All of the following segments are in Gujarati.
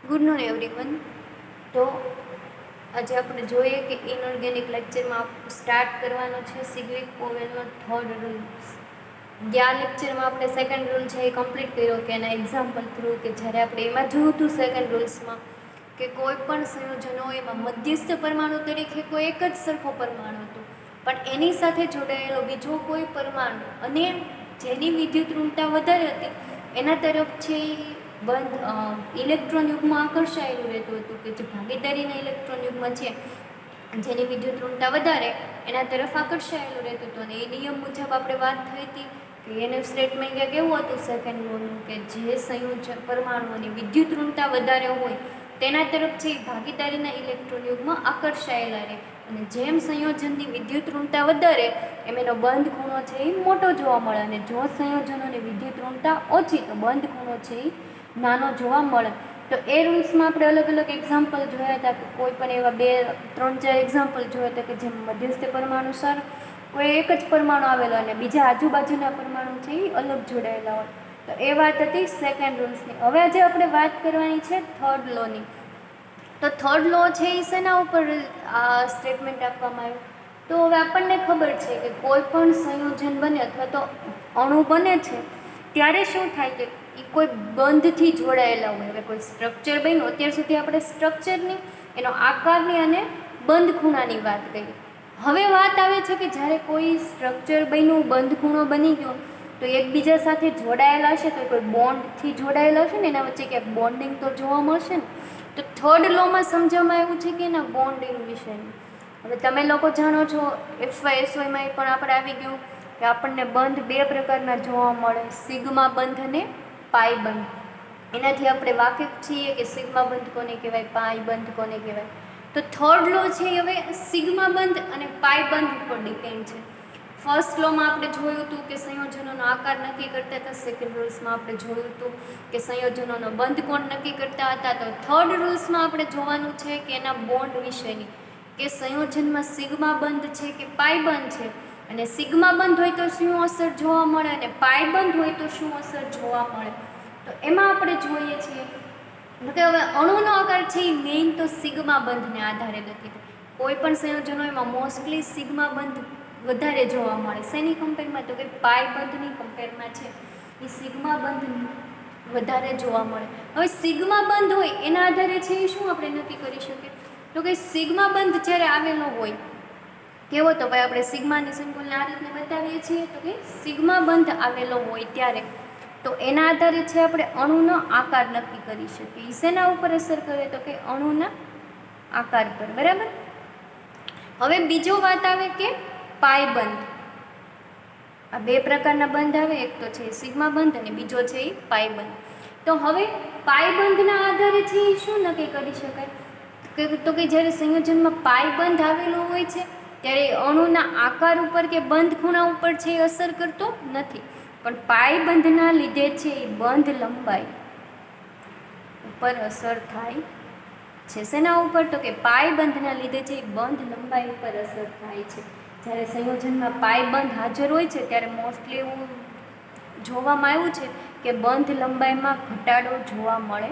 Good morning everyone. તો આજે આપણે જોઈએ કે ઇનઓર્ગેનિક લેક્ચરમાં સ્ટાર્ટ કરવાનો છે સિગ્વિક પોવેલનો થર્ડ રૂલ. ગયા લેક્ચરમાં આપણે સેકન્ડ રૂલ છે એ કમ્પ્લીટ કર્યો કે એના એક્ઝામ્પલ થ્રુ, કે જ્યારે આપણે એમાં જોયું હતું સેકન્ડ રૂલ્સમાં કે કોઈ પણ સંયોજનો એમાં મધ્યસ્થ પરમાણુ તરીકે કોઈ એક જ સરખો પરમાણુ હતો, પણ એની સાથે જોડાયેલો બીજો કોઈ પરમાણુ અને જેની વિદ્યુત ઋણતા વધારે હતી એના તરફ છે બંધ ઇલેક્ટ્રોન યુગમાં આકર્ષાયેલું રહેતું હતું, કે જે ભાગીદારીના ઇલેક્ટ્રોન યુગમાં છે જેની વિદ્યુત ઋણતા વધારે એના તરફ આકર્ષાયેલું રહેતું હતું. અને એ નિયમ મુજબ આપણે વાત થઈ હતી કે એનું સ્ટેટમેન્ટ ક્યાંક એવું હતું સેકન્ડ રૂલનું, કે જે સંયોજન પરમાણુઓની વિદ્યુત ઋણતા વધારે હોય તેના તરફ છે ભાગીદારીના ઇલેક્ટ્રોન યુગમાં આકર્ષાયેલા રહે, અને જેમ સંયોજનની વિદ્યુત ઋણતા વધારે એમ એનો બંધ ખૂણો છે એ મોટો જોવા મળે, અને જો સંયોજનોની વિદ્યુત ઋણતા ઓછી તો બંધ ખૂણો છે એ નાનો જોવા મળે. તો એ રૂલ્સમાં આપણે અલગ અલગ એક્ઝામ્પલ જોયા હતા, કે કોઈ પણ એવા 2-3-4 એક્ઝામ્પલ જોયા હતા કે જેમ મધ્યસ્થ પરમાણુ સર કોઈ એક જ પરમાણુ આવેલો અને બીજા આજુબાજુના પરમાણુ છે એ અલગ જોડાયેલા હોય. તો એ વાત હતી સેકન્ડ રૂલ્સની. હવે આજે આપણે વાત કરવાની છે થર્ડ લોની. તો થર્ડ લો છે એ શેના ઉપર આ સ્ટેટમેન્ટ આપવામાં આવ્યું? તો હવે આપણને ખબર છે કે કોઈ પણ સંયોજન બને અથવા તો અણુ બને છે ત્યારે શું થાય કે એ કોઈ બંધથી જોડાયેલા હોય. હવે કોઈ સ્ટ્રક્ચર બન્યું, અત્યાર સુધી આપણે સ્ટ્રક્ચરની, એનો આકારની અને બંધ ખૂણાની વાત કરી. હવે વાત આવે છે કે જ્યારે કોઈ સ્ટ્રક્ચર બન્યું, બંધ ખૂણો બની ગયો, તો એકબીજા સાથે જોડાયેલા હશે, તો કોઈ બોન્ડથી જોડાયેલા હશે ને એના વચ્ચે ક્યાંક બોન્ડિંગ તો જોવા મળશે ને. તો થર્ડ લોમાં સમજવામાં આવ્યું છે કે એના બોન્ડિંગ વિશેનું. હવે તમે લોકો જાણો છો FY SYમાં પણ આપણે આવી ગયું કે આપણને બંધ બે પ્રકારના જોવા મળે, સિગ્મા બંધ અને પાઈ બંધ. એનાથી આપણે વાકેફ છીએ કે સિગ્મા બંધ કોને કહેવાય, પાઈ બંધ કોને કહેવાય. તો થર્ડ લો છે હવે સિગ્મા બંધ અને પાઈ બંધ ઉપર ડિપેન્ડ છે. ફર્સ્ટ લોમાં આપણે જોયું હતું કે સંયોજનોનો આકાર નક્કી કરતા હતા, સેકન્ડ રૂલ્સમાં આપણે જોયું હતું કે સંયોજનોનો બંધ કોણ નક્કી કરતા હતા. તો થર્ડ રૂલ્સમાં આપણે જોવાનું છે કે એના બોન્ડ વિશેની, કે સંયોજનમાં સિગ્મા બંધ છે કે પાઈ બંધ છે, અને સિગ્મા બંધ હોય તો શું અસર જોવા મળે અને પાઈ બંધ હોય તો શું અસર જોવા મળે. તો એમાં આપણે જોઈએ છીએ કે હવે અણુનો આકાર છે એ મેઇન તો સિગ્મા બંધને આધારે નક્કી થાય. કોઈ પણ સંયોજનો એમાં મોસ્ટલી સિગ્મા બંધ વધારે જોવા મળે. શેની કમ્પેરમાં? તો કે પાઈ બંધની કમ્પેરમાં છે એ સિગ્મા બંધ વધારે જોવા મળે. હવે સિગ્મા બંધ હોય એના આધારે છે એ શું આપણે નક્કી કરી શકીએ? તો કે સિગ્મા બંધ જ્યારે આવેલો હોય, કેવો તો ભાઈ આપણે સિગ્માની સિમ્બોલને આ રીતને બતાવીએ છીએ, તો કે સિગ્મા બંધ આવેલો હોય ત્યારે તો એના આધારે છે આપણે અણુનો આકાર નક્કી કરી શકીએ. શેના ઉપર અસર કરે? તો કે અણુના આકાર પર. બરાબર. હવે બીજો વાત આવે કે પાઈ બંધ. આ બે પ્રકારના બંધ આવે, એક તો છે સિગ્મા બંધ અને બીજો છે એ પાઈ બંધ. તો હવે પાઈ બંધના આધારે છે એ શું નક્કી કરી શકાય? તો કે જ્યારે સંયોજનમાં પાઈ બંધ આવેલો હોય છે ત્યારે અણુના આકાર ઉપર કે બંધ ખૂણા ઉપર છે એ અસર કરતો નથી, પણ પાઈ બંધના લીધે છે એ બંધ લંબાઈ ઉપર અસર થાય છે. શેના ઉપર? તો કે પાઈ બંધના લીધે છે એ બંધ લંબાઈ ઉપર અસર થાય છે. જ્યારે સંયોજનમાં પાઈ બંધ હાજર હોય છે ત્યારે મોસ્ટલી એવું જોવામાં આવ્યું છે કે બંધ લંબાઈમાં ઘટાડો જોવા મળે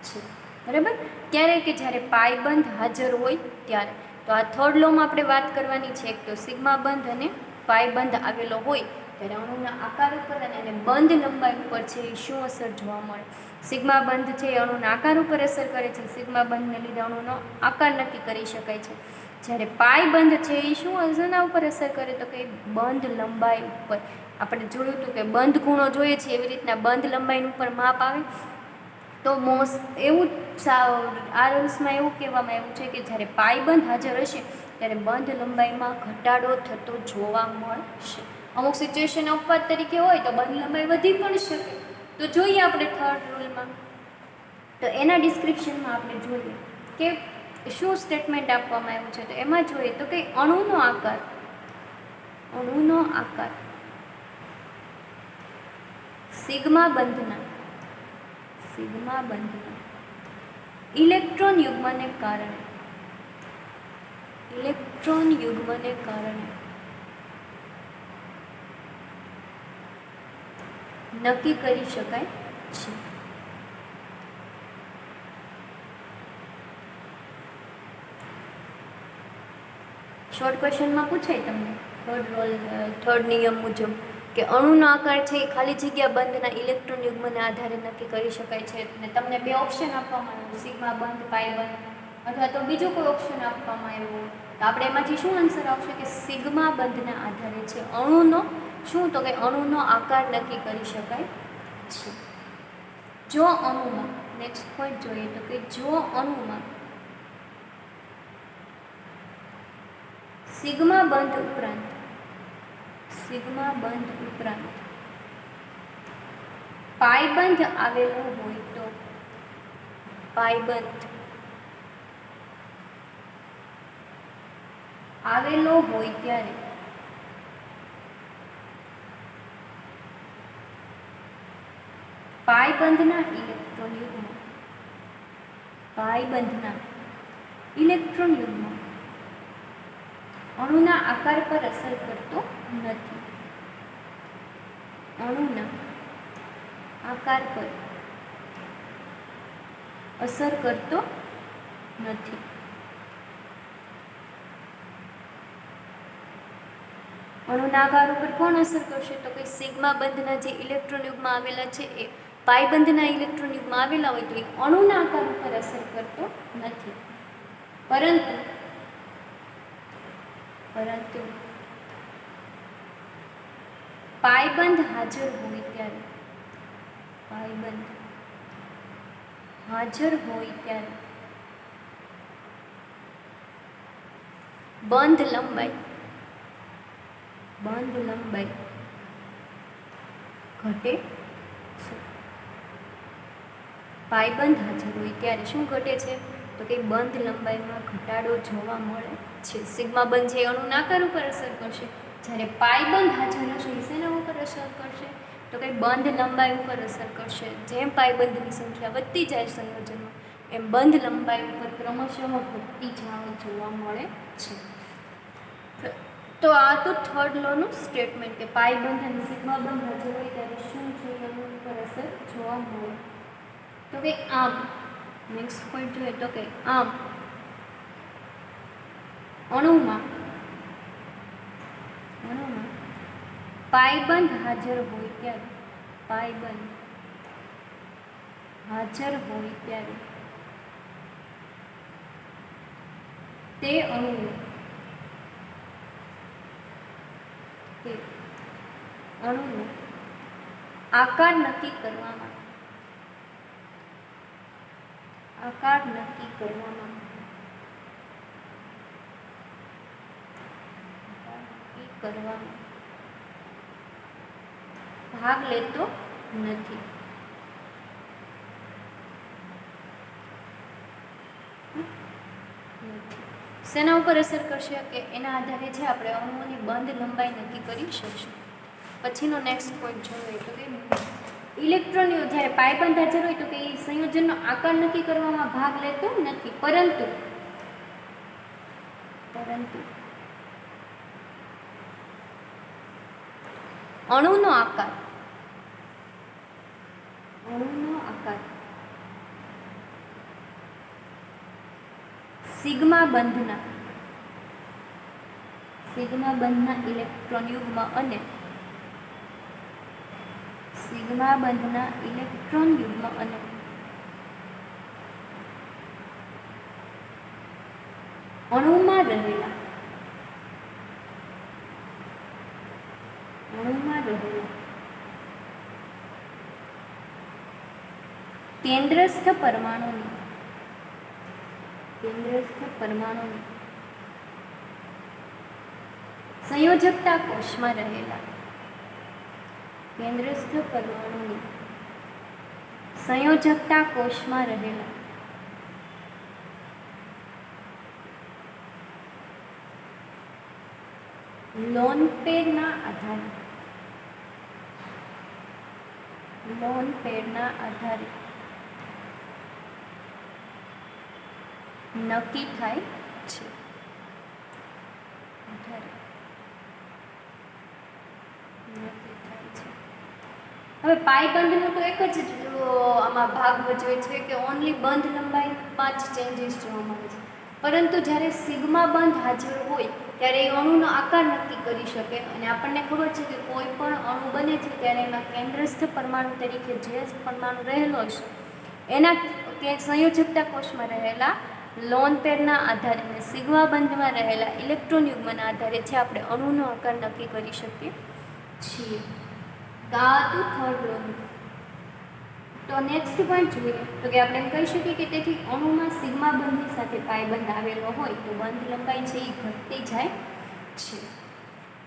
છે. બરાબર. ક્યારે? કે જ્યારે પાઈ બંધ હાજર હોય ત્યારે. તો આ થર્ડ લોમાં આપણે વાત કરવાની છે. એક તો સિગ્મા બંધ અને પાઈ બંધ આવેલો હોય ત્યારે અણુના આકાર ઉપર અને બંધ લંબાઈ ઉપર છે એ શું અસર જોવા મળે? સિગ્મા બંધ છે એ અણુના આકાર ઉપર અસર કરે છે. સિગ્મા બંધને લીધે અણુનો આકાર નક્કી કરી શકાય છે. જ્યારે પાઈ બંધ છે એ શું અસરના ઉપર અસર કરે? તો કે બંધ લંબાઈ ઉપર. આપણે જોયું હતું કે બંધ ખૂણો જોઈએ છે એવી રીતના બંધ લંબાઈનું ઉપર માપ આવે. તો એવું આ રૂલ્સમાં એવું કહેવામાં આવ્યું છે કે જ્યારે પાઈ બંધ હાજર હશે ત્યારે બંધ લંબાઈમાં ઘટાડો થતો જોવા મળશે. અમુક સિચ્યુએશન અપવાદ તરીકે હોય તો બંધ લંબાઈ વધી પણ શકે. તો જોઈએ આપણે થર્ડ રૂલમાં. તો એના ડિસ્ક્રિપ્શનમાં આપણે જોઈએ કે શું સ્ટેટમેન્ટ આપવામાં આવ્યું છે. તો એમાં જોઈએ તો કે અણુનો આકાર સિગ્મા બંધના ઇલેક્ટ્રોન યુગ્મને કારણે નક્કી કરી શકાય છે. શોર્ટ ક્વેશ્ચનમાં પૂછાય તમને થર્ડ નિયમ મુજબ કે અણુનો આકાર છે એ ખાલી જગ્યા બંધના ઇલેક્ટ્રોન યુગ્મને આધારે નક્કી કરી શકાય છે. અને તમને બે ઓપ્શન આપવામાં આવ્યું, સિગ્મા બંધ, પાઈ બંધ, અથવા તો બીજો કોઈ ઓપ્શન આપવામાં આવ્યો તો આપણે એમાંથી શું આન્સર આવશે કે સિગ્મા બંધના આધારે છે અણુનો શું, તો કે અણુનો આકાર નક્કી કરી શકાય છે. જો અણુમાં નેક્સ્ટ પોઈન્ટ જોઈએ તો કે જો અણુમાં સિગ્મા બંધ ઉપરાંત પાઈ બંધ આવેલો હોય તો પાઈ બંધ આવેલો હોય ત્યારે પાઈબંધના ઇલેક્ટ્રોન યુગ્મ અણુના આકાર પર અસર કરતો નથી. અણુના આકાર પર અસર કરતો નથી. અણુના આકાર ઉપર કોણ અસર કરશે, તો કે સિગ્મા બંધના જે ઇલેક્ટ્રોન યુગમાં આવેલા છે એ પાઈ બંધના ઇલેક્ટ્રોન યુગમાં આવેલા હોય તો એ અણુના આકાર ઉપર અસર કરતો નથી. પરંતુ પાઈબંધ હાજર હોય ત્યારે બંધ લંબાઈ ઘટે છે. પાઈબંધ હાજર હોય ત્યારે શું ઘટે છે, તો કે બંધ લંબાઈમાં ઘટાડો જોવા મળે છે. સિગ્મા બંધ છે અણુના આકાર ઉપર અસર કરશે, જ્યારે પાઈબંધ હાજર હશે એ શેના ઉપર અસર કરશે, તો કે બંધ લંબાઈ ઉપર અસર કરશે. જેમ પાઈબંધની સંખ્યા વધતી જાય સંયોજનમાં એમ બંધ લંબાઈ ઉપર ક્રમશઃ ઘટતી જોવા મળે છે. તો આ તો થર્ડ લોનું સ્ટેટમેન્ટ કે પાઈબંધ અને સિગ્મા બંધ હાજર હોય ત્યારે શું છે એના ઉપર અસર જોવા મળે. તો કે આમ નેક્સ્ટ પોઈન્ટ જોઈએ તો કે આમ અણુમાં પાઈબંધ હાજર હોય ત્યારે તે અણુનો આકાર નક્કી કરવામાં ભાગ લેતો નથી. શેના ઉપર અસર કરશે કે એના આધારે છે આપણે અણુઓની બંધ લંબાઈ નક્કી કરી શકશું. પછીનો નેક્સ્ટ પોઈન્ટ જોઈએ તો કે ઇલેક્ટ્રોન જ્યારે પાઈબંધ હાજર હોય તો કે એ સંયોજનનો આકાર નક્કી કરવામાં ભાગ લેતો નથી, પરંતુ અણુનો આકાર સિગ્મા બંધના ઇલેક્ટ્રોન યુગ્મ અને અણુમાં રહેલા કેન્દ્રસ્થ પરમાણુની સંયોજકતા કોષમાં રહેલા લોન પેરના આધારે નક્કી થાય છે. હવે પાઈબંધનો તો એક જ આમાં ભાગ ભજવે છે કે ઓનલી બંધ લંબાઈમાં જ ચેન્જીસ જોવા મળે છે. પરંતુ જ્યારે સિગ્મા બંધ હાજર હોય ત્યારે એ અણુનો આકાર નક્કી કરી શકે. અને આપણને ખબર છે કે કોઈ પણ અણુ બને છે ત્યારે એમાં કેન્દ્રસ્થ પરમાણુ તરીકે જે પરમાણુ રહેલો છે એના સંયોજકતા કોષમાં રહેલા લોન પેરના આધારે અને સિગ્મા બંધમાં રહેલા ઇલેક્ટ્રોન યુગ્મના આધારે જે આપણે અણુનો આકાર નક્કી કરી શકીએ છીએ. તો આ હતું થર્ડ લોન. તો નેક્સ્ટ પોઈન્ટ જોઈએ તો કે આપણે એમ કહી શકીએ કે તેથી અણુમાં સિગ્મા બંધની સાથે પાઈ બંધ આવેલો હોય તો બંધ લંબાઈ છે એ ઘટતી જાય છે.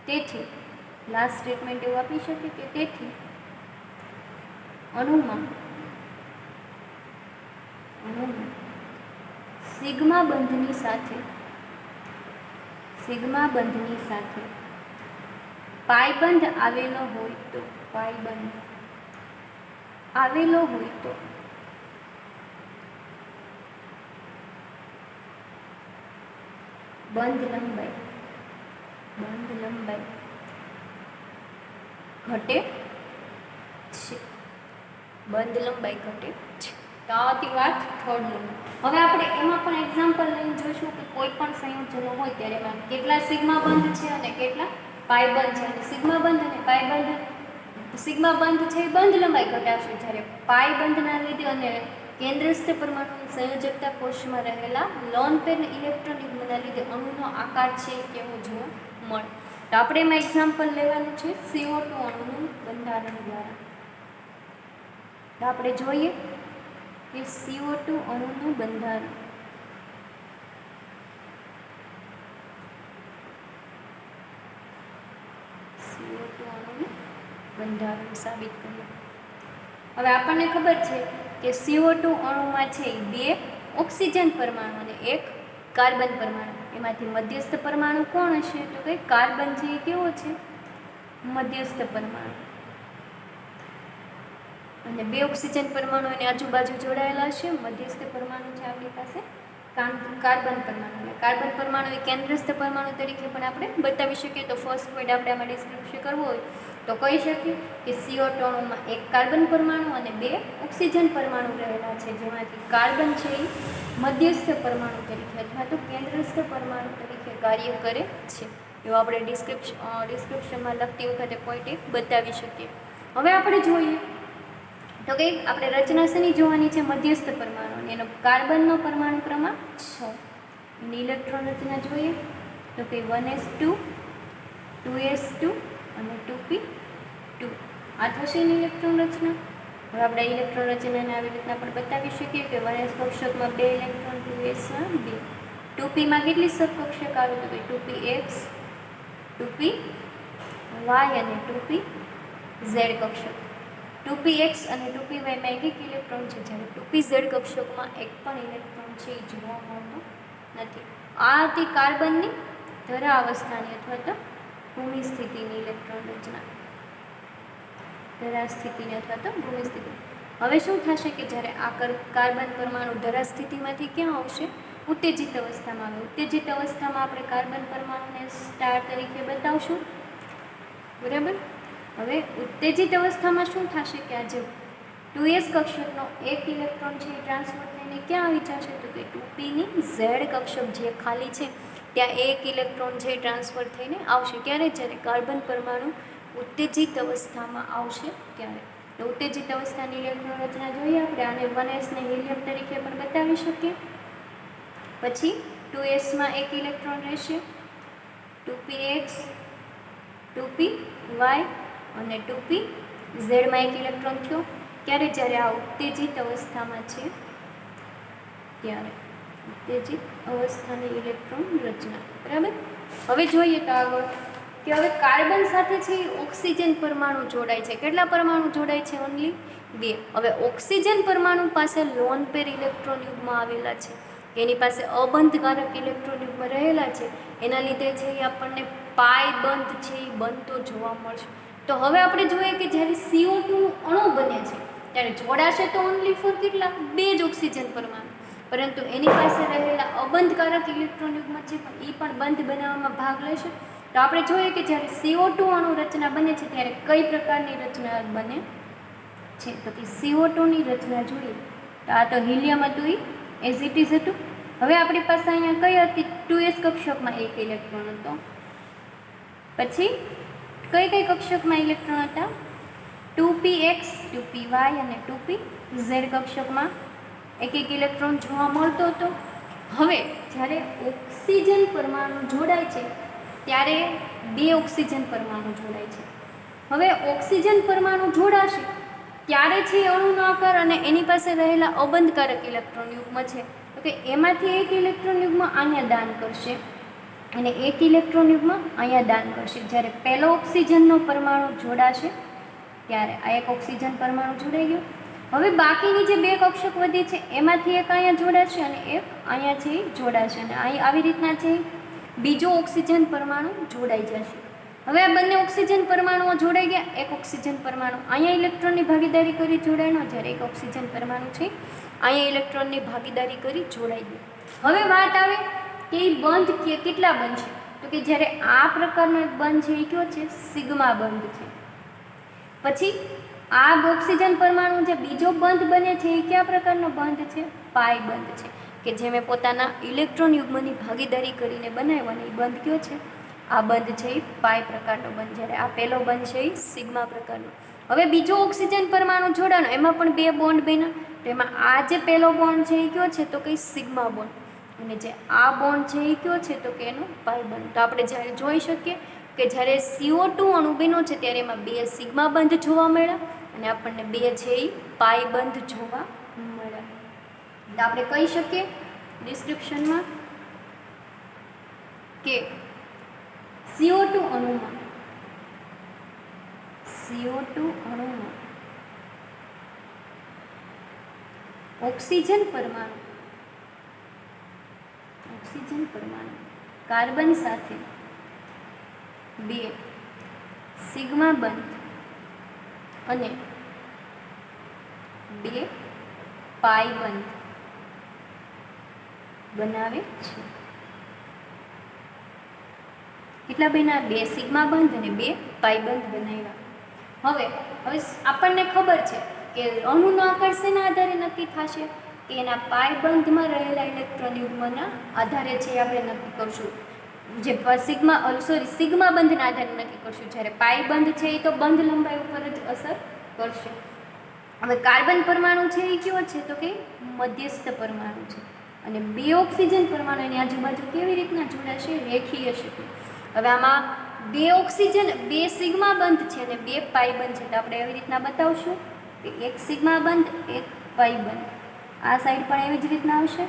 તેથી લાસ્ટ સ્ટેટમેન્ટ એવું આપી શકીએ કે તેથી અણુમાં સિગ્મા બંધની સાથે પાયબંધ આવેલો હોય તો બંધ લંબાઈ ઘટે છે. તો આ હતી વાત થર્ડ લોન. હવે આપણે એમાં પણ એક્ઝામ્પલ લઈને જોઈશું કે કોઈ પણ સંયોજનો હોય ત્યારે એમાં કેટલા સિગ્મા બંધ છે અને કેટલા પાઈ બંધ છે. અને સિગ્મા બંધ અને પાઈ બંધ, સિગ્મા બંધ છે એ બંધ લંબાઈ ઘટાડશે, જ્યારે પાઈ બંધના લીધે અને કેન્દ્રસ્થ પરમાણુની સંયોજકતા કોષમાં રહેલા લોન પેર ઇલેક્ટ્રોન યુગ્મના લીધે અણુનો આકાર છે એ કેવો જોવા મળે. તો આપણે એમાં એક્ઝામ્પલ લેવાનું છે CO2 અણુનું બંધારણ દ્વારા. તો આપણે જોઈએ કે CO2 અણુનું બંધારણ. CO2 અણુનું બંધારણ સાબિત કરીએ. હવે આપણને ખબર છે કે CO2 અણુમાં છે 2 ઓક્સિજન પરમાણુ અને 1 કાર્બન પરમાણુ. એમાંથી મધ્યસ્થ પરમાણુ કોણ હશે તો કે કાર્બન છે એ કેવો છે મધ્યસ્થ પરમાણુ, અને 2 ઓક્સિજન પરમાણુ એની આજુબાજુ જોડાયેલા છે. મધ્યસ્થ પરમાણુ છે આપણી પાસે કાર્બન પરમાણુ. અને કાર્બન પરમાણુ એ કેન્દ્રસ્થ પરમાણુ તરીકે પણ આપણે બતાવી શકીએ. તો ફર્સ્ટ પોઈન્ટ આપણે આમાં ડિસ્ક્રિપ્શન કરવું હોય તો કહી શકીએ કે CO2 અણુમાં 1 કાર્બન પરમાણુ અને 2 ઓક્સિજન પરમાણુ રહેલા છે, જેમાંથી કાર્બન છે એ મધ્યસ્થ પરમાણુ તરીકે અથવા તો કેન્દ્રસ્થ પરમાણુ તરીકે કાર્ય કરે છે. એવું આપણે ડિસ્ક્રિપ્શનમાં લખતી વખતે પોઈન્ટ એક બતાવી શકીએ. હવે આપણે જોઈએ તો કે આપણે રચના શેની જોવાની છે મધ્યસ્થ પરમાણુ, અને એનો કાર્બનનો પરમાણુ ક્રમાંક 6. એની ઇલેક્ટ્રોન રચના જોઈએ તો કે 1s2 2s2 અને 2p2. આ થશે એની ઇલેક્ટ્રોન રચના. હવે આપણે ઇલેક્ટ્રોન રચનાને આવી રીતના પણ બતાવી શકીએ કે 1s કક્ષકમાં 2 ઇલેક્ટ્રોન, 2sમાં 2. 2pમાં કેટલી સબકક્ષક આવે તો કે 2px 2py અને 2pz કક્ષક. 2px અને 2pyમાં એક ઇલેક્ટ્રોન છે, જ્યારે 2pz કક્ષકમાં એક પણ ઇલેક્ટ્રોન છે એ જોવા મળતો નથી. આ હતી કાર્બનની ધરા અવસ્થાની અથવા તો ભૂમિ સ્થિતિની ઇલેક્ટ્રોન રચના. ધરા સ્થિતિની અથવા તો ભૂમિ સ્થિતિ. હવે શું થશે કે જ્યારે આ કાર્બન પરમાણુ ધરા સ્થિતિમાંથી ક્યાં આવશે ઉત્તેજિત અવસ્થામાં આવે. ઉત્તેજિત અવસ્થામાં આપણે કાર્બન પરમાણુને સ્ટાર તરીકે બતાવશું, બરાબર. હવે ઉત્તેજિત અવસ્થામાં શું થશે કે આ જે 2s કક્ષકનો એક ઇલેક્ટ્રોન છે એ ટ્રાન્સફર થઈને ક્યાં આવી જશે તો કે 2pની z કક્ષક જે ખાલી છે ત્યાં એક ઇલેક્ટ્રોન છે ટ્રાન્સફર થઈને આવશે. ક્યારે? જ્યારે કાર્બન પરમાણુ ઉત્તેજિત અવસ્થામાં આવશે ત્યારે. તો ઉત્તેજિત અવસ્થાની ઇલેક્ટ્રોન રચના જોઈએ આપણે. આને 1s ને હિલિયમ તરીકે પણ બતાવી શકીએ. પછી 2sમાં એક ઇલેક્ટ્રોન રહેશે, 2px 2py અને 2pzમાં એક ઇલેક્ટ્રોન થયો. ક્યારે? જ્યારે આ ઉત્તેજિત અવસ્થામાં છે ત્યારે. ઉત્તેજિત અવસ્થાની ઇલેક્ટ્રોન રચના, બરાબર. હવે જોઈએ તો આગળ કે હવે કાર્બન સાથે છે ઓક્સિજન પરમાણુ જોડાય છે. કેટલા પરમાણુ જોડાય છે? ઓનલી 2. હવે ઓક્સિજન પરમાણુ પાસે લોન પેર ઇલેક્ટ્રોન યુગ્મ આવેલા છે, એની પાસે અબંધકારક ઇલેક્ટ્રોન યુગ્મ રહેલા છે. એના લીધે છે એ આપણને પાઈ બંધ છે એ બનતો જોવા મળશે. તો હવે આપણે જોઈએ કે જ્યારે CO2 નું અણુ બને છે ત્યારે જોડાશે તો ઓનલી ફોર કેટલા? 2 જ ઓક્સિજન પરમાણુ, પરંતુ એની પાસે રહેલા અબંધકારક ઇલેક્ટ્રોન યુગ્મ છે પણ એ પણ બંધ બનાવવામાં ભાગ લેશે. તો આપણે જોઈએ કે જ્યારે CO2 અણુ રચના બને છે ત્યારે કઈ પ્રકારની રચના બને છે તો કે CO2 ની રચના જોઈએ તો આ તો હિલિયમ હતું, એઝ ઇટ ઇઝ હતું. હવે આપણી પાસે અહીંયા કઈ હતી 2s કક્ષકમાં એક ઇલેક્ટ્રોન હતો, પછી કઈ કઈ કક્ષકમાં ઇલેક્ટ્રોન હતા 2px 2py અને 2pz કક્ષકમાં એક એક ઇલેક્ટ્રોન જોવા મળતો હતો. હવે જ્યારે ઓક્સિજન પરમાણુ જોડાય છે ત્યારે બે ઓક્સિજન પરમાણુ જોડાય છે. હવે ઓક્સિજન પરમાણુ જોડાશે ત્યારે છે અણુનો આકાર અને એની પાસે રહેલા અબંધકારક ઇલેક્ટ્રોન યુગ્મ છે તો કે એમાંથી એક ઇલેક્ટ્રોન યુગ્મ અહીંયા દાન કરશે અને એક ઇલેક્ટ્રોન યુગ્મ અહીંયા દાન કરશે. જ્યારે પહેલો ઓક્સિજનનો પરમાણુ જોડાશે ત્યારે આ એક ઓક્સિજન પરમાણુ જોડાઈ ગયો. હવે બાકીની જે બે કક્ષક વધી છે એમાંથી એક અહીંયા જોડાશે અને એક અહીંયા છે જોડાશે અને અહીં આવી રીતના છે બીજો ઓક્સિજન પરમાણુ જોડાઈ જશે. હવે આ બંને ઓક્સિજન પરમાણુઓ જોડાઈ ગયા. એક ઓક્સિજન પરમાણુ અહીંયા ઇલેક્ટ્રોનની ભાગીદારી કરી જોડાયનો, જ્યારે એક ઓક્સિજન પરમાણુ છે અહીંયા ઇલેક્ટ્રોનની ભાગીદારી કરી જોડાઈ ગયું. હવે વાત આવે કે એ બંધ કેટલા બનશે તો કે જ્યારે આ પ્રકારનો એક બંધ છે એ કયો છે સિગ્મા બંધ છે. પછી આ ઓક્સિજન પરમાણુ જે બીજો બંધ બને છે એ કયા પ્રકારનો બંધ છે પાઈ બંધ છે કે જે મેં પોતાના ઇલેક્ટ્રોન યુગ્મની ભાગીદારી કરીને બનાવ્યો અને એ બંધ કયો છે આ બંધ છે એ પાઈ પ્રકારનો બંધ, જ્યારે આ પહેલો બંધ છે એ સિગ્મા પ્રકારનો. હવે બીજો ઓક્સિજન પરમાણુ જોડાનો એમાં પણ બે બોન્ડ બન્યા તો એમાં આ જે પહેલો બોન્ડ છે એ કયો છે તો કે સિગ્મા બોન્ડ અને જે આ બોન્ડ છે એ કયો છે તો કે એનો પાઈ બંધ. તો આપણે જ્યારે જોઈ શકીએ કે જ્યારે CO2 અણુ બન્યો છે ત્યારે એમાં બે સિગ્મા બંધ જોવા મળ્યા અને આપણને બે છે એ પાઈ બંધ જોવા મળ્યા. તો આપણે કહી શકીએ ડિસ્ક્રિપ્શનમાં કે CO2 અણુમાં ઓક્સિજન પરમાણુ કાર્બન સાથે બે સિગ્મા બંધ અને બે પાઈ બંધ બનાવે છે. કેટલા બન્યા બે સિગ્મા બંધ અને બે પાઈ બંધ બનાવ્યા. હવે આપણને ખબર છે કે અણુનો આકાર શેના આધારે નક્કી થશે કે એના પાઈ બંધમાં રહેલા ઇલેક્ટ્રોન યુગ્મના આધારે છે આપણે નક્કી કરશું. જે સિગ્મા બંધના આધારે નક્કી કરશું, જ્યારે પાઈ બંધ છે એ તો બંધ લંબાઈ ઉપર જ અસર કરશે. હવે કાર્બન પરમાણુ છે એ કયો છે તો કે મધ્યસ્થ પરમાણુ છે અને બે ઓક્સિજન પરમાણુ એની આજુબાજુ કેવી રીતના જોડાશે રેખીય છે. હવે આમાં બે સિગ્મા બંધ છે અને બે પાઈ બંધ છે તો આપણે એવી રીતના બતાવશું કે એક સિગ્મા બંધ એક પાઈ બંધ. આ સાઈડ પણ એવી જ રીતના આવશે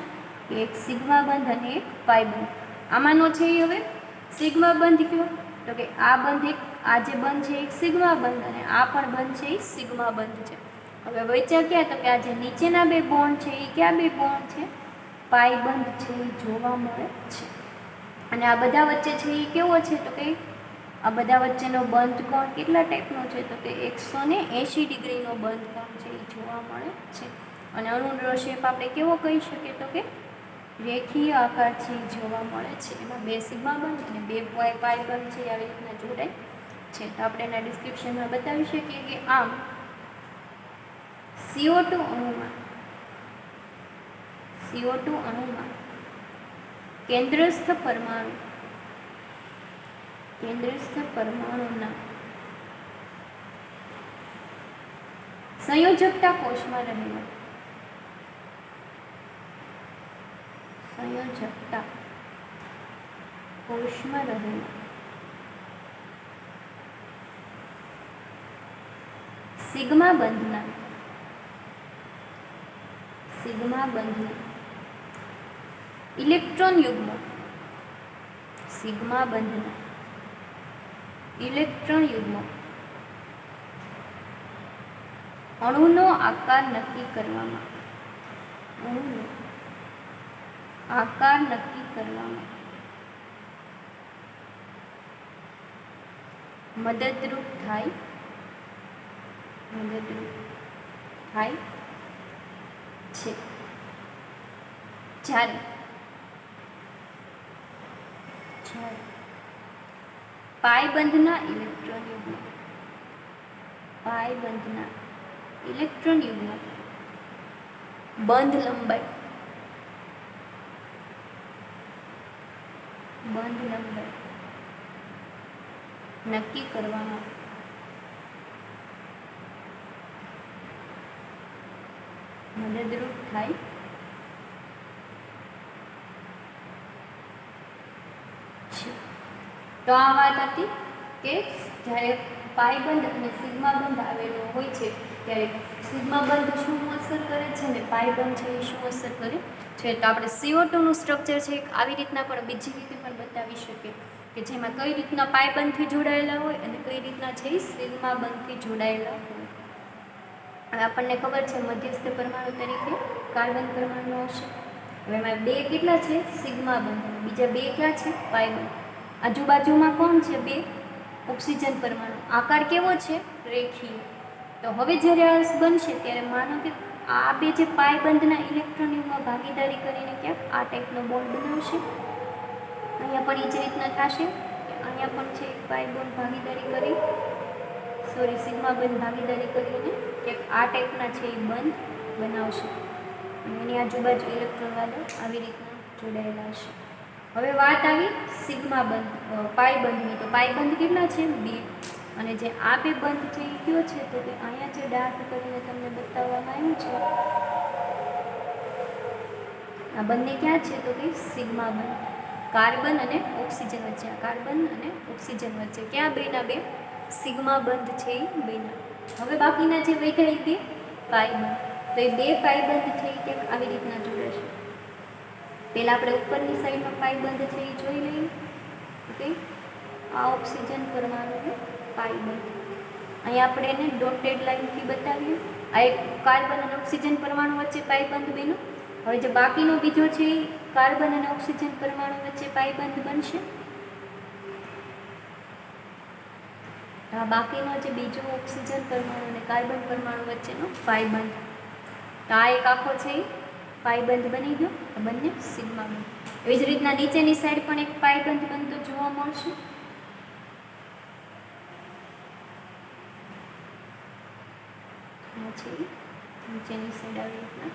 કે એક સિગ્મા બંધ અને એક પાઈ બંધ. આમાંનો છે એ હવે સિગ્મા બંધ કયો તો કે આ બંધ એક આ જે બંધ છે એક સિગ્મા બંધ અને આ પણ બંધ છે એ સિગ્મા બંધ છે. હવે વચ્ચે ક્યાં તો કે આ જે નીચેના બે બોન્ડ છે એ કયા બે બોન્ડ છે પાઈ બંધ છે એ જોવા મળે છે. અને આ બધા વચ્ચે છે એ કેવો છે તો કે આ બધા વચ્ચેનો બંધ કોણ કેટલા ટાઈપનો છે તો કે 180 ડિગ્રીનો બંધ કોણ છે એ જોવા મળે છે. અને અણુનો શેપ આપણે કેવો કહી શકીએ તો કે રેખીય આકાર છે એ જોવા મળે છે. એમાં બે સિગ્મા બંધ અને બે પાઈ બંધ છે આવી રીતના જોડાય છે. તો આપણે એના ડિસ્ક્રિપ્શનમાં બતાવી શકીએ કે આમ CO2 અણુમાં કેન્દ્રસ્થ પરમાણુના સંયોજકતા કોષમાં રહેલા સિગ્મા બંધના ઇલેક્ટ્રોન યુગ્મ અણુનો આકાર નક્કી કરવામાં મદદરૂપ થાય છે. જ્યારે પાયબંધના ઇલેક્ટ્રોન યુગ્મ બંધ લંબાઈ બંધ નંબર નક્કી કરવામાં મદદરૂપ થાય છે. તો આ વાત હતી કે જ્યારે પાઈ બંધ અને સિગ્મા બંધ આવેલો હોય છે ત્યારે સિગ્મા બંધ શું અસર કરે છે ને પાઈ બંધ છે એ શું અસર કરે છે. તો આપણે CO2 નું સ્ટ્રક્ચર છે આવી રીતના પણ બીજી રીતે પણ બતાવી શકીએ કે જેમાં કઈ રીતના પાઈ બંધથી જોડાયેલા હોય અને કઈ રીતના છે સિગ્મા બંધથી જોડાયેલા હોય. હવે આપણને ખબર છે મધ્યસ્થ પરમાણુ તરીકે કાર્બન પરમાણુ હશે. હવે એમાં બે કેટલા છે સિગ્મા બંધ, બીજા બે ક્યાં છે પાઈ બંધ. આજુબાજુમાં કોણ છે બે ઓક્સિજન પરમાણુ. આકાર કેવો છે રેખીય. તો હવે જ્યારે આ બનશે ત્યારે માનો કે આ બે જે પાઈ બંધના ઇલેક્ટ્રોનોમાં ભાગીદારી કરીને ક્યાંક આ ટાઈપનો બોન્ડ બનાવશે. અહીંયા પણ એ જ રીતના થશે કે અહીંયા પણ છે પાઈ બોન્ડ ભાગીદારી કરી સિગ્મા બંધ ભાગીદારી કરીને ક્યાંક આ ટાઈપના છે એ બંધ બનાવશે અને એની આજુબાજુ ઇલેક્ટ્રોન વાળા આવી રીતના જોડાયેલા હશે. હવે વાત આવી સિગ્મા બંધ પાઈ બંધની. તો પાઈ બંધ કેટલા છે બે અને જે આ બે બંધ છે એ કયો છે તો કે અહીંયા જે ડાર્ક કરીને તમને બતાવવામાં આવ્યું છે આ બંને ક્યાં છે તો કે સિગ્મા બંધ કાર્બન અને ઓક્સિજન વચ્ચે. આ કાર્બન અને ઓક્સિજન વચ્ચે ક્યાં બેના બે સિગ્મા બંધ છે એ બેના. હવે બાકીના જે વૈધા બે પાઈ બંધ. તો એ બે પાઈ બંધ છે એ ક્યાંક આવી રીતના જોડાશે. પહેલાં આપણે ઉપરની સાઈડમાં પાઈ બંધ છે એ જોઈ લઈએ. ઓકે, આ ઓક્સિજન પરમાણુ પાઈ બંધ. અહીંયા આપણે એને ડોટેડ લાઇનથી બતાવીએ. આ એક કાર્બન અને ઓક્સિજન પરમાણુ વચ્ચે પાઈ બંધ બન્યું. હવે જે બાકીનો બીજો છે એ કાર્બન અને ઓક્સિજન પરમાણુ વચ્ચે પાઈ બંધ બનશે. આ બાકીનો જે બીજો ઓક્સિજન પરમાણુ અને કાર્બન પરમાણુ વચ્ચેનો પાઈ બંધ. તો આ એક આખો છે એ પાઈ બંધ બની ગયો. આ બંને સિગ્મા બંધ. એવી જ રીતના નીચેની સાઈડ પણ એક પાઈ બંધ બનતો જોવા મળશે. છે નીચેની સાઈડ આવી રીતના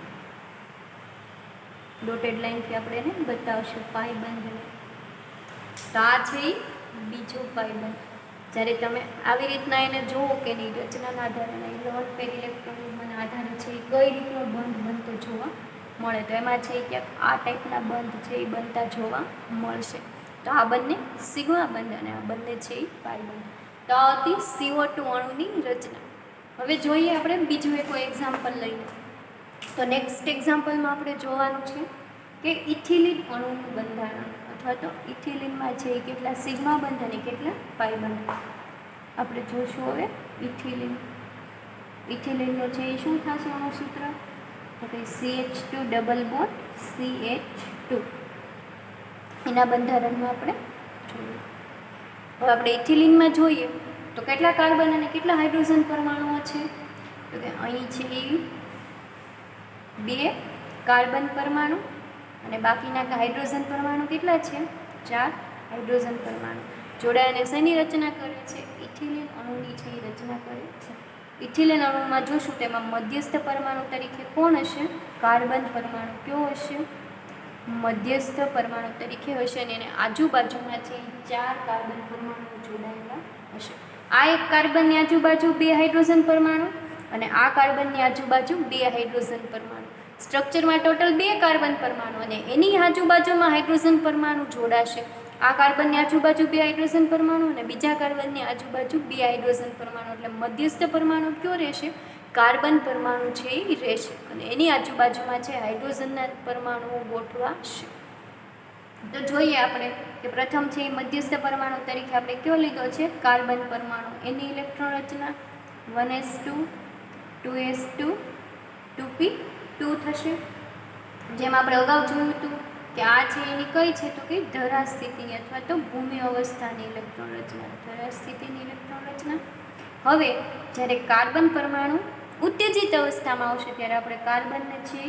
ડોટેડ લાઇનથી આપણે એને બતાવશું પાઈ બંધને. તો આ છે બીજો પાઈ બંધ. જ્યારે તમે આવી રીતના એને જુઓ કે એની રચનાના આધારે લોન પેર ઇલેક્ટ્રોનના આધારે છે એ કઈ રીતનો બંધ બનતો જોવા મળે. તો એમાં છે ક્યાંક આ ટાઈપના બંધ છે એ બનતા જોવા મળશે. તો આ બંને સિગ્મા બંધ અને આ બંને છે એ પાઈ બંધ. તો આ હતી CO2 અણુની રચના. હવે જોઈએ આપણે બીજું એક એક્ઝામ્પલ લઈને. તો નેક્સ્ટ એક્ઝામ્પલમાં આપણે જોવાનું છે કે ઇથિલિન અણુનું બંધારણ અથવા તો ઇથિલિનમાં છે એ કેટલા સિગ્મા બંધ અને કેટલા પાઈ બંધ આપણે જોશું. હવે ઇથિલિનનું છે એ શું થશે અણુ સૂત્ર તો કે CH2 ડબલ બોન્ડ CH2. એના બંધારણમાં આપણે જોઈએ. હવે આપણે ઇથિલિનમાં જોઈએ તો કેટલા કાર્બન અને કેટલા હાઇડ્રોજન પરમાણુઓ છે તો કે અહીં છે એ બે કાર્બન પરમાણુ અને બાકીના હાઇડ્રોજન પરમાણુ કેટલા છે 4 હાઇડ્રોજન પરમાણુ જોડાઈને શેની રચના કરે છે ઇથિલિન અણુની છે એ રચના કરે છે. ઇથિલિન અણુમાં જોશું તેમાં મધ્યસ્થ પરમાણુ તરીકે કોણ હશે કાર્બન પરમાણુ. કયો હશે મધ્યસ્થ પરમાણુ તરીકે હશે અને એને આજુબાજુમાં છે 4 કાર્બન પરમાણુ જોડાયેલા હશે. આ એક કાર્બનની આજુબાજુ 2 હાઇડ્રોજન પરમાણુ અને આ કાર્બનની આજુબાજુ 2 હાઇડ્રોજન પરમાણુ. સ્ટ્રક્ચરમાં ટોટલ 2 કાર્બન પરમાણુ અને એની આજુબાજુમાં હાઇડ્રોજન પરમાણુ જોડાશે. આ કાર્બનની આજુબાજુ 2 હાઇડ્રોજન પરમાણુ અને બીજા કાર્બનની આજુબાજુ 2 હાઇડ્રોજન પરમાણુ. એટલે મધ્યસ્થ પરમાણુ કયો રહેશે કાર્બન પરમાણુ છે એ રહેશે અને એની આજુબાજુમાં છે હાઇડ્રોજનના પરમાણુઓ ગોઠવાશે. તો જોઈએ આપણે કે પ્રથમ છે એ મધ્યસ્થ પરમાણુ તરીકે આપણે કયો લીધો છે કાર્બન પરમાણુ. એની ઇલેક્ટ્રોન રચના 1s2 2s2 2p2 થશે. જેમ આપણે અગાઉ જોયું હતું કે આ છે એની કઈ છે તો કે ધરા સ્થિતિની અથવા તો ભૂમિ અવસ્થાની ઇલેક્ટ્રોન રચના. ધરા સ્થિતિની ઇલેક્ટ્રોન રચના. હવે જ્યારે કાર્બન પરમાણુ ઉત્તેજિત અવસ્થામાં આવશે ત્યારે આપણે કાર્બનને છે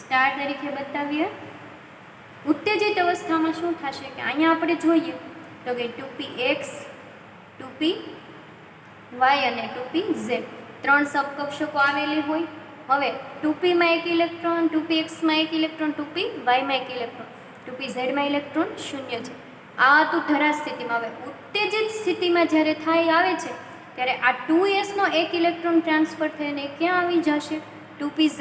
સ્ટાર તરીકે બતાવીએ. ઉત્તેજિત અવસ્થામાં શું થશે કે અહીંયા આપણે જોઈએ તો કે 2px 2py અને 2pz 3 સબકક્ષકો આવેલી હોય. હવે 2p માં એક ઇલેક્ટ્રોન 2px માં એક ઇલેક્ટ્રોન 2py માં એક ઇલેક્ટ્રોન 2pz માં ઇલેક્ટ્રોન 0 છે. આ હતું ધરાશ સ્થિતિમાં. હવે ઉત્તેજિત સ્થિતિમાં જ્યારે થાય આવે છે ત્યારે આ 2s નો એક ઇલેક્ટ્રોન ટ્રાન્સફર થઈને ક્યાં આવી જશે? 2pz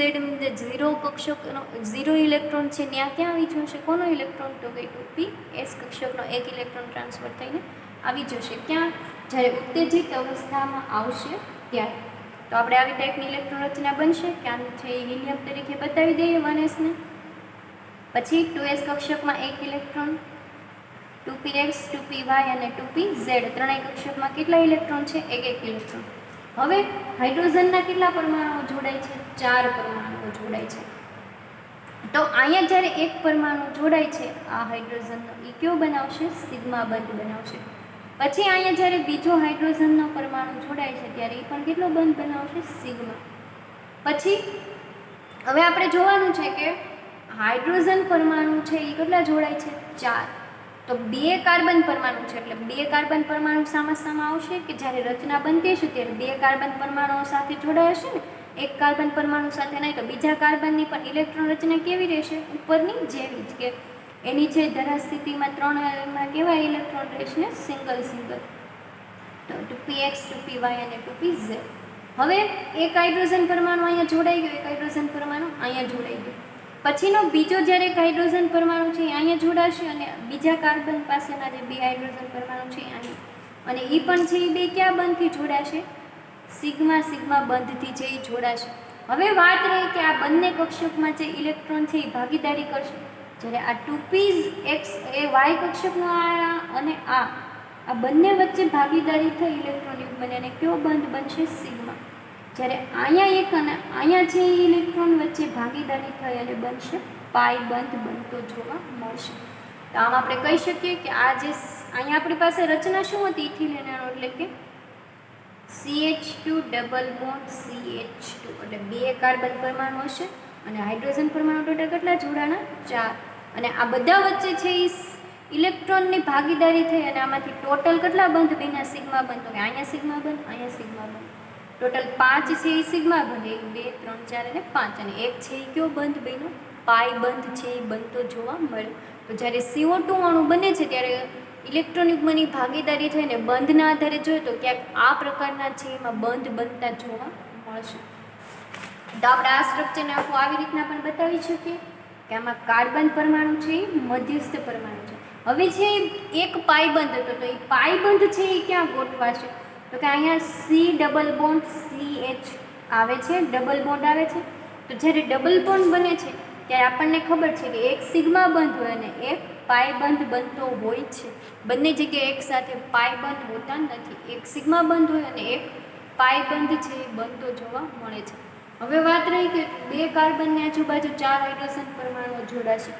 ઝીરો કક્ષકનો 0 ઇલેક્ટ્રોન છે ત્યાં ક્યાં આવી જશે? કોનો ઇલેક્ટ્રોન? તો કે 2ps કક્ષકનો એક ઇલેક્ટ્રોન ટ્રાન્સફર થઈને આવી જશે. ક્યાં? જ્યારે ઉત્તેજિત અવસ્થામાં આવશે ત્યારે. તો આપણે આવી ટાઈપની ઇલેક્ટ્રોન રચના બનશે. ક્યાં છે એ હિલિયમ તરીકે બતાવી દઈએ 1sને. પછી 2s કક્ષકમાં એક ઇલેક્ટ્રોન, 2px 2py અને 2pz ત્રણેય કક્ષકમાં કેટલા ઇલેક્ટ્રોન છે? એક ઇલેક્ટ્રોન. હવે હાઇડ્રોજનના કેટલા પરમાણુઓ જોડાય છે? 4 પરમાણુઓ જોડાય છે. તો અહીંયા જ્યારે એક પરમાણુ જોડાય છે આ હાઇડ્રોજનનો, એ કયો બનાવશે? સિગ્મા બંધ બનાવશે. પછી અહીંયા જ્યારે બીજો હાઇડ્રોજનનો પરમાણુ જોડાય છે ત્યારે એ પણ કેટલો બંધ બનાવશે? સિગ્મા. પછી હવે આપણે જોવાનું છે કે હાઇડ્રોજન પરમાણુ છે એ કેટલા જોડાય છે? 4. તો 2 કાર્બન પરમાણુ છે એટલે 2 કાર્બન પરમાણુ સામા આવશે કે જ્યારે રચના બનતી હશે ત્યારે 2 કાર્બન પરમાણુઓ સાથે જોડાય હશે ને, એક કાર્બન પરમાણુ સાથે નહીં. તો બીજા કાર્બનની પણ ઇલેક્ટ્રોન રચના કેવી રહેશે? ઉપરની જેવી જ, કે એની જે ધરા સ્થિતિમાં 3માં કેવા ઇલેક્ટ્રોન રહેશે? સિંગલ. તો 2px 2py અને 2pz. હવે એક હાઇડ્રોજન પરમાણુ અહીંયા જોડાઈ ગયો, એક હાઇડ્રોજન પરમાણુ અહીંયા જોડાઈ ગયો. પછીનો બીજો જ્યારે એક હાઇડ્રોજન પરમાણુ છે એ અહીંયા જોડાશે અને બીજા કાર્બન પાસેના જે 2 હાઇડ્રોજન પરમાણુ છે અહીંયા, અને એ પણ છે એ 2 ક્યાં બંધથી જોડાશે? સિગ્મા બંધથી છે એ જોડાશે. હવે વાત રહી કે આ બંને કક્ષકમાં જે ઇલેક્ટ્રોન છે એ ભાગીદારી કરશે. જ્યારે આ 2px એ y કક્ષકનો અને આ બંને વચ્ચે ભાગીદારી થઈ ઇલેક્ટ્રોન યુગ્મ બને અને કયો બંધ બનશે? સિગ્મા. જ્યારે અહીંયા એક અને અહીંયા જે ઇલેક્ટ્રોન વચ્ચે ભાગીદારી થઈ અને બનશે પાઈ બંધ બનતો જોવા મળશે. તો આમ આપણે કહી શકીએ કે આ જે અહીંયા આપણી પાસે રચના શું હતી ઇથિલિન અણુ, એટલે કે CH2 ડબલ બોન્ડ CH2 એટલે 2 કાર્બન પરમાણુ હશે અને હાઇડ્રોજન પરમાણુ ટોટલ કેટલા જોડાણા? 4. અને આ બધા વચ્ચે છે એ ઇલેક્ટ્રોનની ભાગીદારી થઈ અને આમાંથી ટોટલ કેટલા બંધ બન્યા? સિગ્મા બંધ. તો કે અહીંયા સિગ્મા બંધ, અહીંયા સિગ્મા બંધ. ટોટલ 5 છે એ સિગ્મા બંધ, 1 2 3 4 અને 5, અને એક છે એ કયો બંધ બન્યો? પાઈ બંધ છે એ બનતો જોવા મળ્યો. તો જ્યારે CO2 અણુ બને છે ત્યારે ઇલેક્ટ્રોન યુગ્મની ભાગીદારી થઈને બંધના આધારે જોઈએ તો ક્યાંક આ પ્રકારના છે એમાં બંધ બનતા જોવા મળશે. તો આપણે આ સ્ટ્રક્ચરને આખું આવી રીતના પણ બતાવી શકીએ કે આમાં કાર્બન પરમાણુ છે એ મધ્યસ્થ પરમાણુ છે. હવે છે એક પાઈ બંધ હતો તો એ પાઈ બંધ છે એ ક્યાં ગોઠવાશે? તો કે અહીંયા C ડબલ બોન્ડ CH આવે છે, ડબલ બોન્ડ આવે છે. તો જ્યારે ડબલ બોન્ડ બને છે ત્યારે આપણને ખબર છે કે એક સિગ્મા બંધ હોય અને એક પાઈ બંધ બનતો હોય છે. બંને જગ્યાએ એક સાથે પાઈ બંધ હોતા નથી. એક સિગ્મા બંધ હોય અને એક પાઈ બંધ છે એ બનતો જોવા મળે છે. હવે વાત રહી કે 2 કાર્બનની આજુબાજુ 4 હાઇડ્રોજન પરમાણુઓ જોડાશે.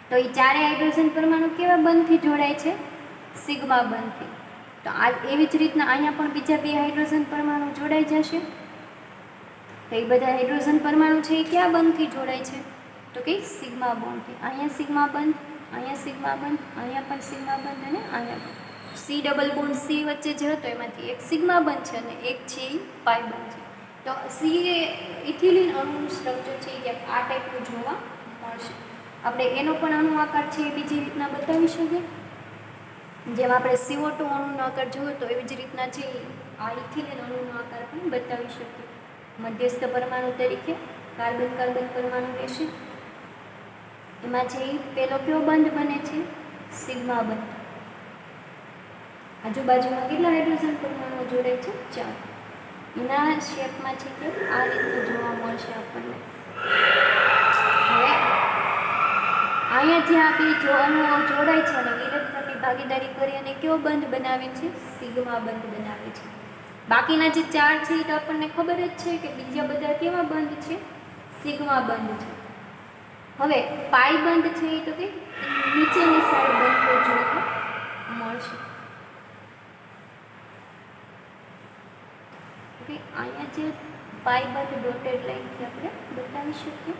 તો એ 4 હાઇડ્રોજન પરમાણુ કેવા બંધથી જોડાય છે? સિગ્મા બંધથી. તો આ એવી જ રીતના અહીંયા પણ બીજા 2 હાઇડ્રોજન પરમાણુ જોડાઈ જશે. તો એ બધા હાઇડ્રોજન પરમાણુ છે એ ક્યાં બંધથી જોડાય છે? તો કે સિગ્મા બોન્ડથી. અહીંયા સિગ્મા બંધ, અહીંયા સિગ્મા બંધ, અહીંયા પણ સિગ્મા બંધ અને અહીંયા પણ. C ડબલ બોન્ડ C વચ્ચે જે હતો એમાંથી એક સિગ્મા બંધ છે અને એક છે એ પાઈ બંધ છે. તો C એ ઇથિલિન અણુનું સ્ટ્રક્ચર છે એ ક્યાંક આ ટાઈપનું જોવા મળશે. આપણે એનો પણ અણુ આકાર છે એ બીજી રીતના બતાવી શકીએ. જેમ આપણે CO2 અણુનો આકાર જોયો તો એવી જ રીતના છે આ ઇથિલિન અણુનો આકાર પણ બતાવી શકીએ. મધ્યસ્થ પરમાણુ તરીકે કાર્બન પરમાણુ રહેશે. એમાં છે એ પેલો કયો બંધ બને છે? સિગ્મા બંધ. આજુબાજુમાં કેટલા હાઇડ્રોજન પરમાણુઓ જોડાય છે? 4. એના શેપમાં છે કે આ રીતનું જોવા મળશે આપણને. હવે અહીંયા જે આપણી જો અણુઓ જોડાય છે અને ઇલેક્ટ્રોનની ભાગીદારી કરી અને કયો બંધ બનાવે છે? સિગ્મા બંધ બનાવે છે. બાકીના જે 4 છે એ તો આપણને ખબર જ છે કે બીજા બધા કેવા બંધ છે? સિગ્મા બંધ છે. હવે પાઈ બંધ છે એ તો કે નીચેની સાઈડ બંધ જોવા મળશે. ઓકે, અહીંયા જે પાઈ બંધ ડોટેડ લાઈનથી આપણે બતાવી શકીએ.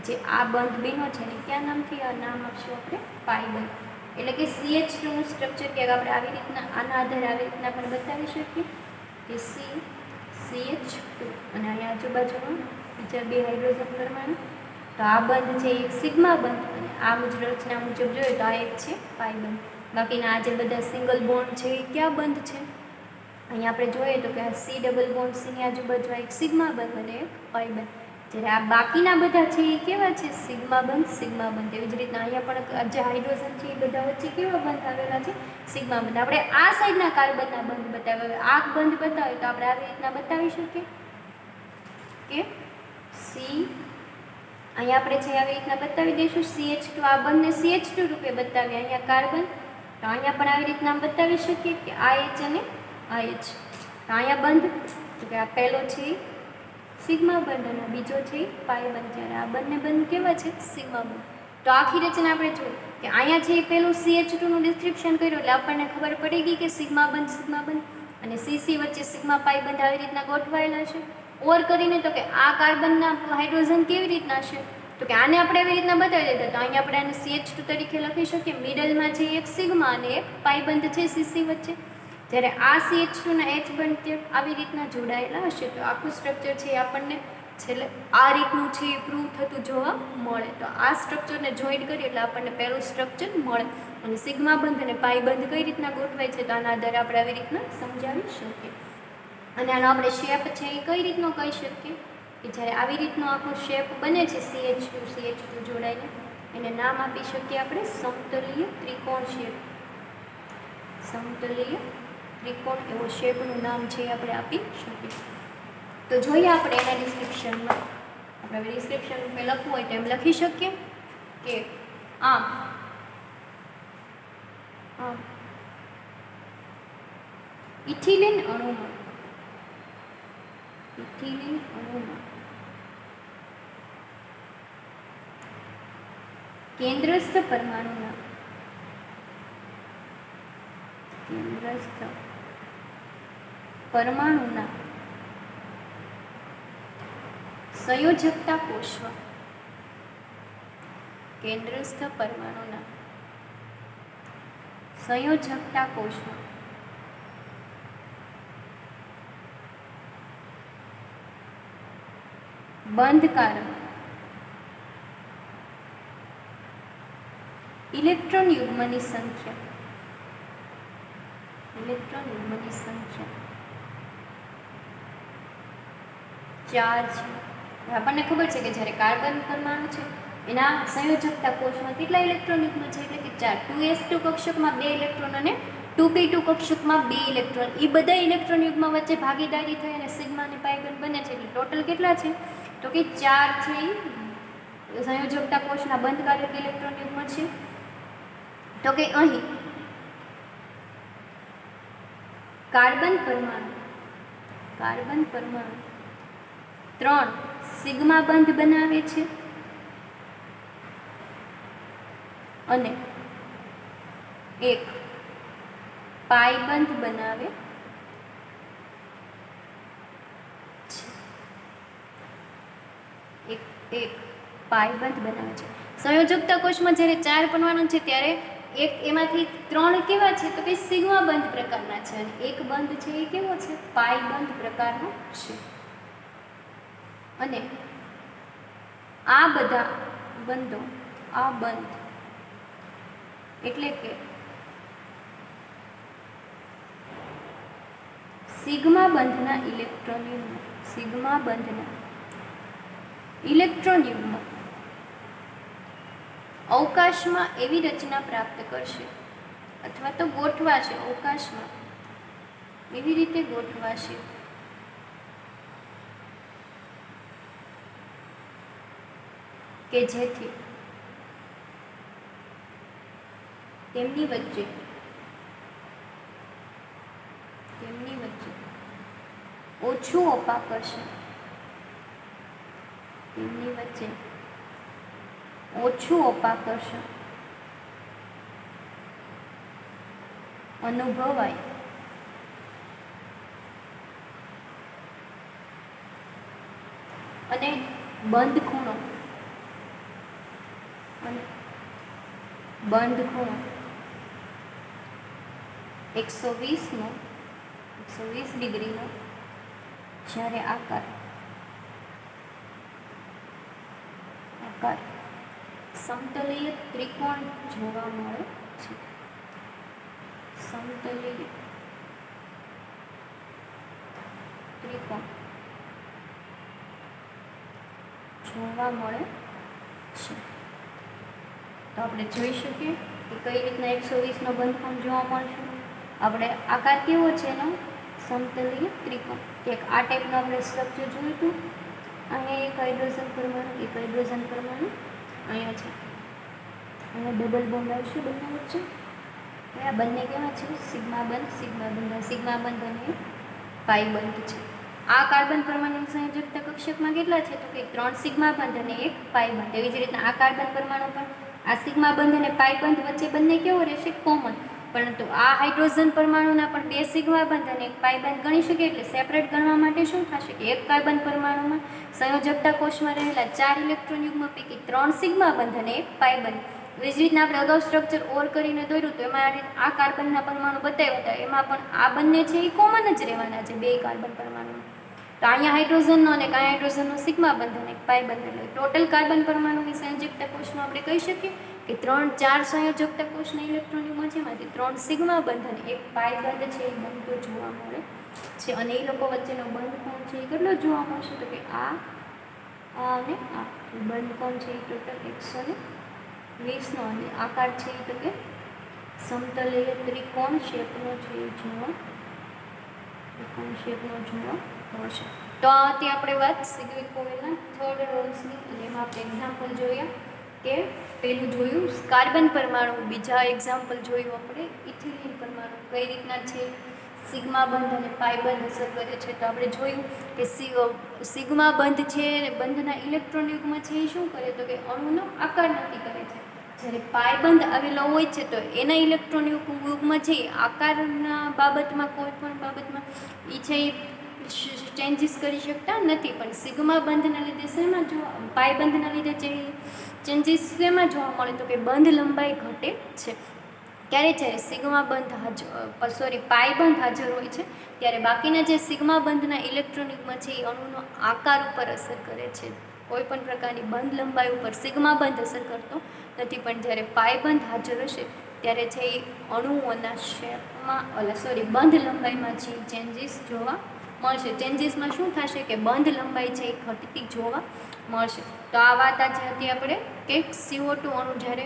જે આ બંધ બન્યો છે ને ક્યાં નામથી આ નામ આપશું આપણે? પાઈ બંધ. એટલે કે CH2 નું સ્ટ્રક્ચર ક્યાંક આપણે આવી રીતના આના આધારે આવી રીતના પણ બતાવી શકીએ કે CH2 અને અહીંયા આજુબાજુમાં બીજા 2 હાઇડ્રોજન પરમાણુ તો આ બંધ છે એક સિગ્મા બંધ, અને આ મુજબ રચના મુજબ જોઈએ તો આ એક છે પાઈ બંધ. બાકીના આ જે બધા સિંગલ બોન્ડ છે એ ક્યાં બંધ છે? અહીંયા આપણે જોઈએ તો કે આ સી ડબલ બોન્ડ સીની આજુબાજુ એક સિગ્મા બંધ અને એક પાઈ બંધ. જ્યારે આ બાકીના બધા છે એ કેવા છે? સિગ્મા બંધ સિગ્મા બંધ. એવી જ રીતના અહીંયા પણ જે હાઇડ્રોજન છે એ બધા વચ્ચે કેવા બંધ આવેલા છે? સિગ્મા બંધ. આપણે આ સાઈડના કાર્બનના બંધ બતાવ્યા. આ બંધ બતાવે તો આપણે આવી રીતના બતાવી શકીએ કે સી, અહીંયા આપણે છે આવી રીતના બતાવી દઈશું CH2, આ બંને CH2 રૂપે બતાવીએ. અહીંયા કાર્બન, તો અહીંયા પણ આવી રીતના બતાવી શકીએ કે આ H અને આ H. તો અહીંયા બંધ, તો કે આ પહેલો છે સિગ્મા બંધ અને બીજો છે પાઈ બંધ. જ્યારે આ બંને બંધ કેવા છે? સિગ્મા બંધ. તો આખી રચના આપણે જોઈએ કે અહીંયા છે પેલું CH2 નું ડિસ્ક્રિપ્શન કર્યું એટલે આપણને ખબર પડી ગઈ કે સિગ્મા બંધ અને CC વચ્ચે સિગ્મા પાઈ બંધ આવી રીતના ગોઠવાયેલા છે. ઓર કરીને તો કે આ કાર્બનના હાઇડ્રોજન કેવી રીતના છે? તો કે આને આપણે એવી રીતના બતાવી દેતા, તો અહીંયા આપણે આને CH2 તરીકે લખી શકીએ. મિડલમાં છે એક સિગ્મા અને એક પાઈ બંધ છે CC વચ્ચે. જ્યારે આ CH2 ના H બંધ આવી રીતના જોડાયેલા હશે તો આખું સ્ટ્રક્ચર છે એ આપણને છેલ્લે આ રીતનું છે એ પ્રૂવ થતું જોવા મળે. તો આ સ્ટ્રક્ચરને જોઈન્ટ કરીએ એટલે આપણને પહેલું સ્ટ્રક્ચર મળે. અને સિગ્મા બંધ અને પાઈ બંધ કઈ રીતના ગોઠવાય છે તો આના આધારે આપણે આવી રીતના સમજાવી શકીએ. અને આનો આપણે શેપ છે એ કઈ રીતનો કહી શકીએ કે જ્યારે આવી રીતનો આખો શેપ બને છે CH2 જોડાઈને, એને નામ આપી શકીએ આપણે સમતલીય ત્રિકોણ શેપ. સમતલીય ત્રિકોણ એવો શેપનું નામ છે એ આપણે આપી શકીએ. તો જોઈએ આપણે એના ડિસ્ક્રિપ્શનમાં, આપણે ડિસ્ક્રિપ્શન રૂપે લખવું હોય તો એમ લખી શકીએ કે આમ ઇથિલિન અણુમાં કેન્દ્રસ્થ પરમાણુના સંયોજકતા કોષમાં કેન્દ્રસ્થ પરમાણુના સંયોજકતા કોષમાં બંધકારક ઇલેક્ટ્રોન યુગ્મની સંખ્યા ચાર છે. આપણને ખબર છે કે જ્યારે કાર્બન પરમાણુ છે એના સંયોજકતા કોષમાં કેટલા ઇલેક્ટ્રોન યુગ્મ છે? એટલે કે 4. 2s2 કક્ષકમાં 2 ઇલેક્ટ્રોન અને 2p2 કક્ષકમાં 2 ઇલેક્ટ્રોન. એ બધા ઇલેક્ટ્રોન યુગ્મ વચ્ચે ભાગીદારી થઈ અને સિગ્મા અને પાઈ બંધ બને છે. એટલે ટોટલ કેટલા છે? તો કે 4 છે સંયોજકતા કોષના બંધકારક ઇલેક્ટ્રોન યુગ્મ છે. તો કે અહીં કાર્બન પરમાણુ 3 સિગ્મા બંધ બનાવે છે અને 1 પાઈ બંધ બનાવે છે. એક પાઈ બંધ બનાવે છે. સંયોજકતા કોષમાં જ્યારે 4 પરમાણુ છે ત્યારે એક એમાંથી 3 કેવા છે? તો કે સિગ્મા બંધ પ્રકારના છે અને એક બંધ છે એ કેવો છે? પાઈ બંધ પ્રકારનો છે. અને આ બધા બંધો એટલે કે સિગ્મા બંધના ઇલેક્ટ્રોન યુગ્મ અવકાશમાં એવી રચના પ્રાપ્ત કરશે અથવા તો ગોઠવાશે, અવકાશમાં એવી રીતે ગોઠવાશે કે જેથી તેમની વચ્ચે ઓછું અપાકર્ષણ અનુભવાય અને બંધ ખૂણો 120 ડિગ્રીનો જ્યારે આકાર આકાર સમતલીય ત્રિકોણ જોવા મળે છે. સમતલીય ત્રિકોણ જોવા મળે છે. તો આપણે જોઈ શકીએ કે કઈ રીતના 120નો બંધકોણ જોવા મળશે. આપણે આકાર કેવો છે એનો? સમતલીય ત્રિકોણ. એક આ ટાઈપનું આપણે સ્ટ્રક્ચર જોયું હતું. અહીંયા એક હાઇડ્રોજન પરમાણુ, એક હાઇડ્રોજન પરમાણુ અહીંયા છે. અહીંયા ડબલ બોન્ડ આવશે બંને વચ્ચે. આ બંને કેવા છે? સિગ્મા બંધ. સિગ્મા બંધ અને પાઈ બંધ છે. આ કાર્બન પરમાણુની સંયોજકતા કક્ષકમાં કેટલા છે? તો કે 3 સિગ્મા બંધ અને 1 પાઈ બંધ. એવી જ રીતના આ કાર્બન પરમાણુ પણ આ સિગ્મા બંધ અને પાઈ બંધ વચ્ચે બંને કેવો રહેશે? કોમન. પરંતુ આ હાઇડ્રોજન પરમાણુના પણ 2 સિગ્મા બંધ અને 1 પાઈ બંધ ગણી શકીએ. એટલે સેપરેટ ગણવા માટે શું થશે કે એક કાર્બન પરમાણુમાં સંયોજકતા કોષમાં રહેલા 4 ઇલેક્ટ્રોન યુગ્મ પૈકી 3 સિગ્મા બંધ અને 1 પાઈ બંધ. એવી જ રીતના આપણે અગાઉ સ્ટ્રક્ચર ઓર કરીને દોર્યું તો એમાં આ કાર્બનના પરમાણુ બતાવ્યા હતા. એમાં પણ આ બંને છે એ કોમન જ રહેવાના છે, 2 કાર્બન પરમાણુ. તો અહીંયા હાઇડ્રોજનનો અને કાંઈ હાઇડ્રોજનનો સિગ્મા બંધ અને 1 પાઈ બંધ. એટલે ટોટલ કાર્બન પરમાણુની સંયોજકતા કોષમાં આપણે કહી શકીએ કે 4 સંયોજકતા કોષના ઇલેક્ટ્રોન યુગ્મ છે, એમાંથી 3 સિગ્મા બંધ અને 1 પાઈ બંધ છે એ બનતો જોવા મળે છે. અને એ લોકો વચ્ચેનો બંધ કોણ છે એ કેટલો જોવા મળશે? તો કે આ અને આ બંધ કોણ છે એ ટોટલ 120નો. અને આકાર છે એ તો કે સમતલીય ત્રિકોણ શેપનો છે એ જોવા મળશે. તો આ હતી આપણે વાત સિગ્વિક કોવેલના થર્ડ રોલ્સની. અને એમાં આપણે એક્ઝામ્પલ જોયા કે પહેલું જોયું કાર્બન પરમાણુ, બીજા એક્ઝામ્પલ જોયું આપણે ઇથિલિન પરમાણુ કઈ રીતના છે સિગ્મા બંધ અને પાઈ બંધ અસર કરે છે. તો આપણે જોયું કે સિગ્મા બંધ છે અને બંધના ઇલેક્ટ્રોન યુગ્મ છે એ શું કરે? તો કે અણુનો આકાર નક્કી કરે છે. જ્યારે પાઈ બંધ આવેલો હોય છે તો એના ઇલેક્ટ્રોન યુગ્મ છે આકારના બાબતમાં કોઈ પણ બાબતમાં એ છે ચેન્જીસ કરી શકતા નથી. પણ સિગ્મા બંધના લીધે શેમાં જોવા, પાઈ બંધના લીધે જે ચેન્જીસ શેમાં જોવા મળે? તો કે બંધ લંબાઈ ઘટે છે. ક્યારે? જ્યારે સિગ્મા બંધ પાઈ બંધ હાજર હોય છે ત્યારે બાકીના જે સિગ્મા બંધના ઇલેક્ટ્રોન યુગ્મ છે એ અણુનો આકાર ઉપર અસર કરે છે. કોઈ પણ પ્રકારની બંધ લંબાઈ ઉપર સિગ્મા બંધ અસર કરતો નથી. પણ જ્યારે પાઈ બંધ હાજર હશે ત્યારે છે એ અણુઓના શેપમાં બંધ લંબાઈમાં જે ચેન્જીસ જોવા મળશે. ચેન્જીસમાં શું થશે કે બંધ લંબાઈ છે એ ઘટતી જોવા મળશે. તો આ વાત આજે હતી આપણે કે CO2 અણુ જ્યારે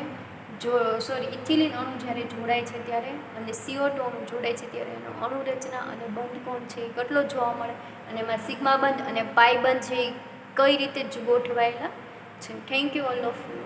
ઇથિલિન અણુ જ્યારે જોડાય છે ત્યારે અને CO2 અણુ જોડાય છે ત્યારે એનો અણુ રચના અને બંધ કોણ છે એ કેટલો જોવા મળે અને એમાં સિગ્મા બંધ અને પાઈ બંધ છે એ કઈ રીતે જ ગોઠવાયેલા છે. Thank you all of you.